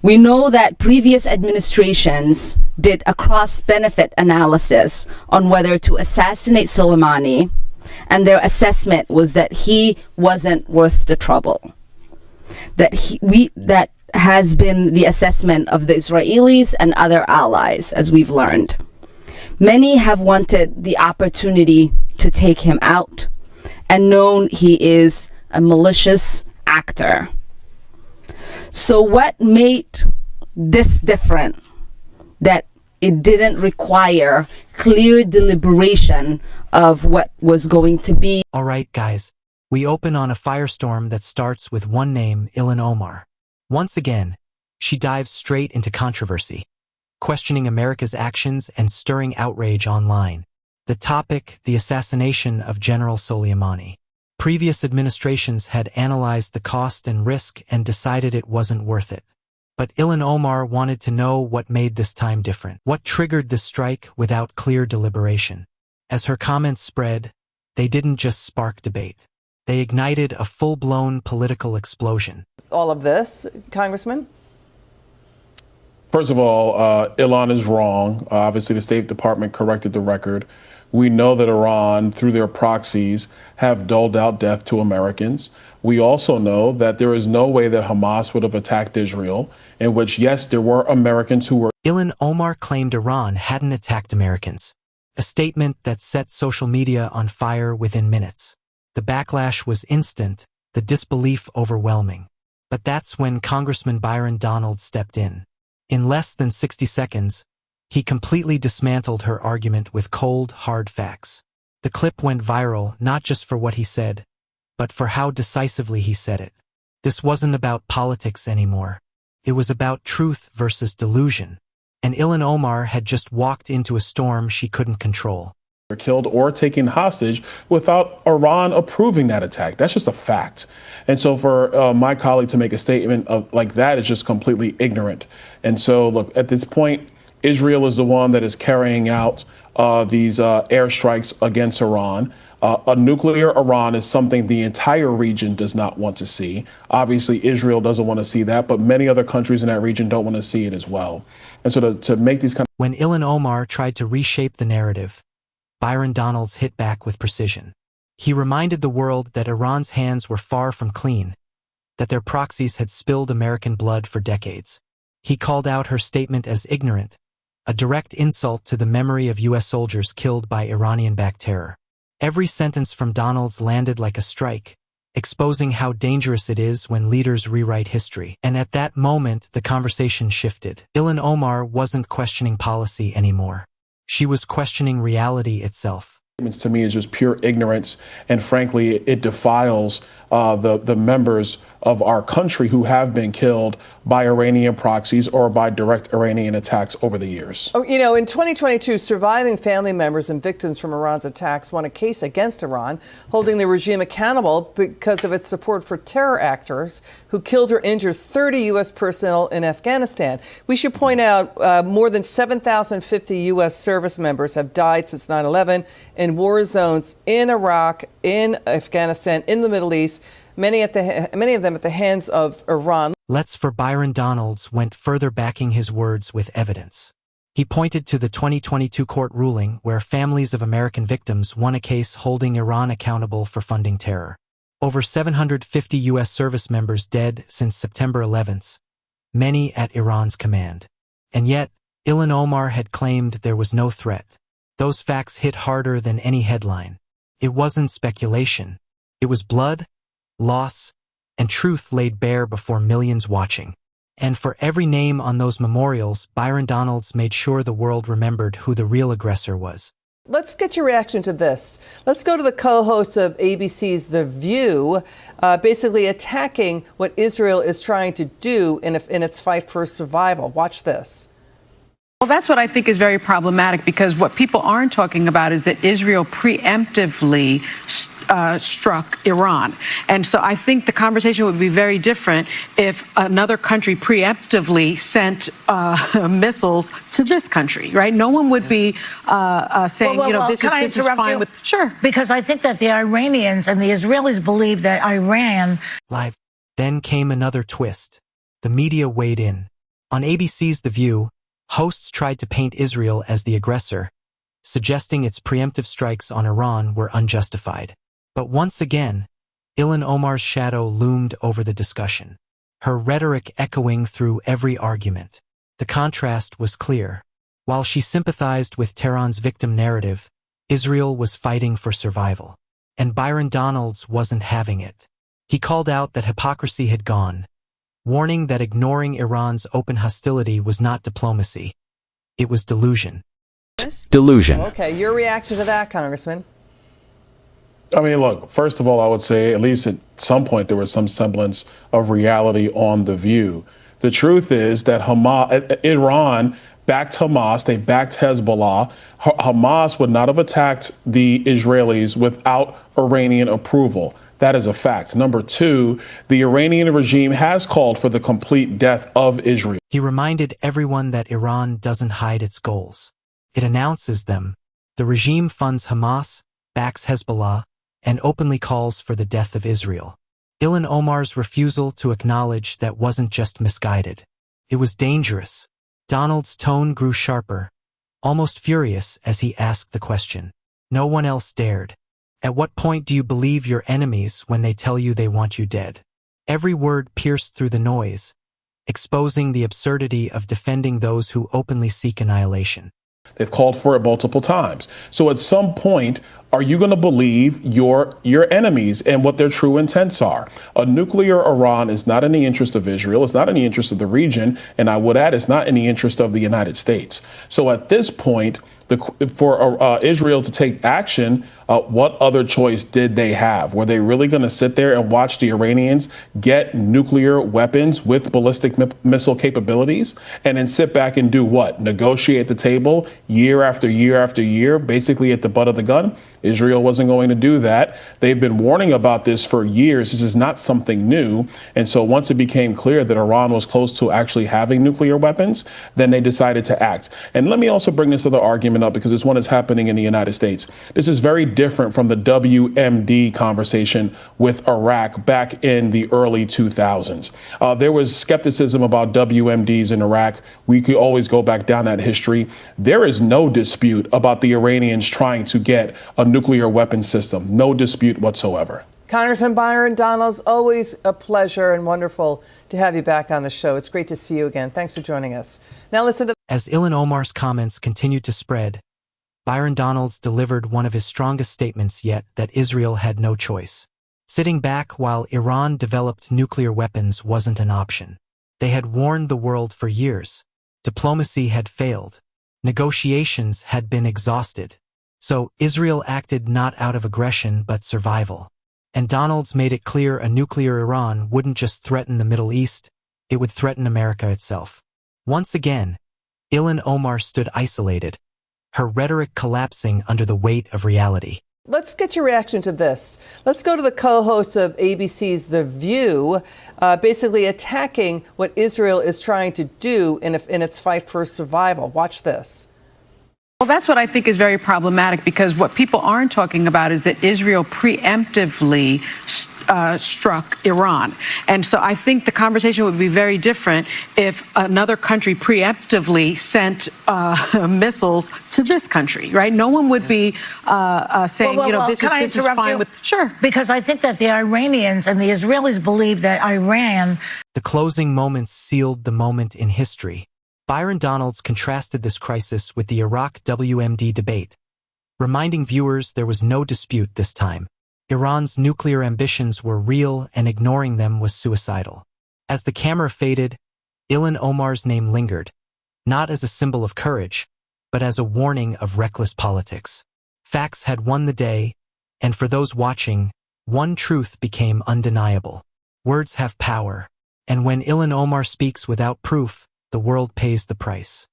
We know that previous administrations did a cross-benefit analysis on whether to assassinate Soleimani, and their assessment was that he wasn't worth the trouble. That has been the assessment of the Israelis and other allies, as we've learned. Many have wanted the opportunity to take him out and known he is a malicious actor. So what made this different? That it didn't require clear deliberation of what was going to be. All right, guys, we open on a firestorm that starts with one name, Ilhan Omar. Once again, she dives straight into controversy, questioning America's actions and stirring outrage online. The topic, the assassination of General Soleimani. Previous administrations had analyzed the cost and risk and decided it wasn't worth it. But Ilhan Omar wanted to know what made this time different. What triggered the strike without clear deliberation? As her comments spread, they didn't just spark debate. They ignited a full-blown political explosion. All of this, Congressman? First of all, Ilhan is wrong. Obviously, the State Department corrected the record. We know that Iran, through their proxies, have doled out death to Americans. We also know that there is no way that Hamas would have attacked Israel, in which, yes, there were Americans who were. Ilhan Omar claimed Iran hadn't attacked Americans, a statement that set social media on fire within minutes. The backlash was instant, the disbelief overwhelming. But that's when Congressman Byron Donalds stepped in. In less than 60 seconds, he completely dismantled her argument with cold, hard facts. The clip went viral not just for what he said, but for how decisively he said it. This wasn't about politics anymore. It was about truth versus delusion. And Ilhan Omar had just walked into a storm she couldn't control. Killed or taken hostage without Iran approving that attack. That's just a fact. And so for my colleague to make a statement like that is just completely ignorant. And so, look, at this point, Israel is the one that is carrying out these airstrikes against Iran. A nuclear Iran is something the entire region does not want to see. Obviously, Israel doesn't want to see that, but many other countries in that region don't want to see it as well. And so to make these kind of... When Ilhan Omar tried to reshape the narrative, Byron Donalds hit back with precision. He reminded the world that Iran's hands were far from clean, that their proxies had spilled American blood for decades. He called out her statement as ignorant, a direct insult to the memory of U.S. soldiers killed by Iranian-backed terror. Every sentence from Donalds landed like a strike, exposing how dangerous it is when leaders rewrite history. And at that moment, the conversation shifted. Ilhan Omar wasn't questioning policy anymore. She was questioning reality itself. To me, is just pure ignorance, and frankly, it defiles the members of our country who have been killed by Iranian proxies or by direct Iranian attacks over the years. Oh, you know, in 2022, surviving family members and victims from Iran's attacks won a case against Iran, holding the regime accountable because of its support for terror actors who killed or injured 30 U.S. personnel in Afghanistan. We should point out more than 7,050 U.S. service members have died since 9/11 in war zones in Iraq, in Afghanistan, in the Middle East. Many of them at the hands of Iran. Let's for Byron Donalds went further, backing his words with evidence. He pointed to the 2022 court ruling where families of American victims won a case holding Iran accountable for funding terror. Over 750 U.S. service members dead since September 11th, many at Iran's command. And yet, Ilhan Omar had claimed there was no threat. Those facts hit harder than any headline. It wasn't speculation. It was blood, loss, and truth laid bare before millions watching. And for every name on those memorials, Byron Donalds made sure the world remembered who the real aggressor was. Let's get your reaction to this. Let's go to the co-host of ABC's The View, basically attacking what Israel is trying to do in its fight for survival. Watch this. Well, that's what I think is very problematic, because what people aren't talking about is that Israel preemptively struck Iran. And so I think the conversation would be very different if another country preemptively sent missiles to this country, right? No one would be saying, this is fine with... Sure. Because I think that the Iranians and the Israelis believe that Iran... Live. Then came another twist. The media weighed in. On ABC's The View, hosts tried to paint Israel as the aggressor, suggesting its preemptive strikes on Iran were unjustified. But once again, Ilhan Omar's shadow loomed over the discussion, her rhetoric echoing through every argument. The contrast was clear. While she sympathized with Tehran's victim narrative, Israel was fighting for survival. And Byron Donalds wasn't having it. He called out that hypocrisy had gone, warning that ignoring Iran's open hostility was not diplomacy. It was delusion. Delusion. Okay, your reaction to that, Congressman? I mean, look, first of all, I would say at least at some point there was some semblance of reality on The View. The truth is that Iran backed Hamas, they backed Hezbollah. Hamas would not have attacked the Israelis without Iranian approval. That is a fact. Number two, the Iranian regime has called for the complete death of Israel. He reminded everyone that Iran doesn't hide its goals. It announces them. The regime funds Hamas, backs Hezbollah, and openly calls for the death of Israel. Ilhan Omar's refusal to acknowledge that wasn't just misguided. It was dangerous. Donald's tone grew sharper, almost furious as he asked the question. No one else dared. At what point do you believe your enemies when they tell you they want you dead? Every word pierced through the noise, exposing the absurdity of defending those who openly seek annihilation. They've called for it multiple times. So at some point, are you going to believe your enemies and what their true intents are? A nuclear Iran is not in the interest of Israel. It's not in the interest of the region. And I would add, it's not in the interest of the United States. So at this point, for Israel to take action, what other choice did they have? Were they really going to sit there and watch the Iranians get nuclear weapons with ballistic missile capabilities and then sit back and do what? Negotiate at the table year after year after year, basically at the butt of the gun? Israel wasn't going to do that. They've been warning about this for years. This is not something new. And so once it became clear that Iran was close to actually having nuclear weapons, then they decided to act. And let me also bring this other argument up because this one is happening in the United States. This is very different from the WMD conversation with Iraq back in the early 2000s. There was skepticism about WMDs in Iraq. We could always go back down that history. There is no dispute about the Iranians trying to get a nuclear weapons system. No dispute whatsoever. Congressman Byron Donalds, always a pleasure and wonderful to have you back on the show. It's great to see you again. Thanks for joining us. Now listen to... As Ilhan Omar's comments continued to spread, Byron Donalds delivered one of his strongest statements yet, that Israel had no choice. Sitting back while Iran developed nuclear weapons wasn't an option. They had warned the world for years. Diplomacy had failed. Negotiations had been exhausted. So Israel acted not out of aggression but survival. And Donalds made it clear a nuclear Iran wouldn't just threaten the Middle East, it would threaten America itself. Once again, Ilhan Omar stood isolated, her rhetoric collapsing under the weight of reality. Let's get your reaction to this. Let's go to the co-host of ABC's The View, basically attacking what Israel is trying to do in its fight for survival. Watch this. Well, that's what I think is very problematic, because what people aren't talking about is that Israel preemptively struck Iran. And so I think the conversation would be very different if another country preemptively sent missiles to this country, right? No one would be saying, this is fine with... Sure. Because I think that the Iranians and the Israelis believe that Iran... The closing moments sealed the moment in history. Byron Donalds contrasted this crisis with the Iraq WMD debate, reminding viewers there was no dispute this time. Iran's nuclear ambitions were real and ignoring them was suicidal. As the camera faded, Ilhan Omar's name lingered, not as a symbol of courage, but as a warning of reckless politics. Facts had won the day, and for those watching, one truth became undeniable. Words have power, and when Ilhan Omar speaks without proof, the world pays the price.